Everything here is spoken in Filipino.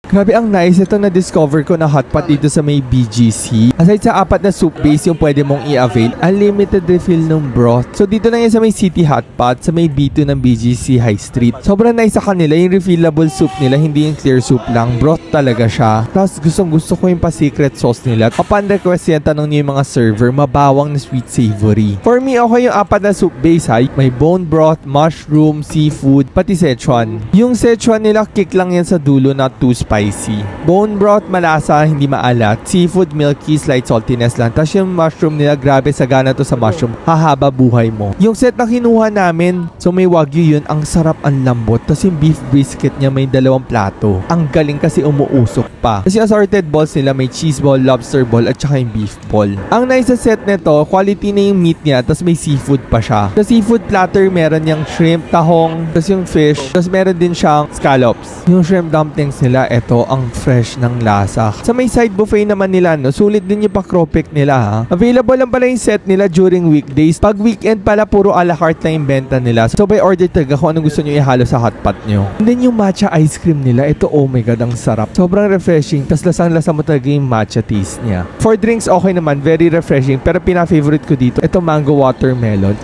Grabe ang nice. Ito na-discover ko na hotpot dito sa may BGC. Aside sa 4 na soup base yung pwede mong i-avail, unlimited refill ng broth. So dito na yan sa may City Hotpot, sa may B2 ng BGC High Street. Sobrang nice sa kanila, yung refillable soup nila, hindi yung clear soup lang. Broth talaga siya. Plus gusto ko yung pa-secret sauce nila. Upon request yan, tanong niyo yung mga server, mabawang na sweet savory. For me, okay yung 4 na soup base ha. May bone broth, mushroom, seafood, pati Szechuan. Yung Szechuan nila, kick lang yan sa dulo, not too spicy. Bone broth, malasa, hindi maalat. Seafood, milky, slight saltiness lang. Tapos yung mushroom nila, grabe sagana to sa mushroom. Hahaba buhay mo. Yung set na kinuha namin, so may wagyu yun, ang sarap, ang lambot. Tapos yung beef brisket niya may 2 plato. Ang galing kasi umuusok pa. Tapos yung assorted balls nila, may cheese ball, lobster ball, at saka yung beef ball. Ang nice sa set nito, quality na yung meat niya, tapos may seafood pa siya. Sa seafood platter, meron yung shrimp, tahong, tapos yung fish, tapos meron din siyang scallops. Yung shrimp dumplings nila, eto, ang fresh ng lasa. Sa may side buffet naman nila, no, sulit din yung pakropek nila ha. Available lang pala yung set nila during weekdays. Pag weekend pala, puro a la carte na yung benta nila. So by order talaga kung anong gusto nyo ihalo sa hotpot nyo. And then yung matcha ice cream nila, ito, oh my god, ang sarap. Sobrang refreshing. Tas lasang-lasa mo talaga yung matcha taste niya. For drinks, okay naman, very refreshing. Pero pina-favorite ko dito, ito mango watermelon.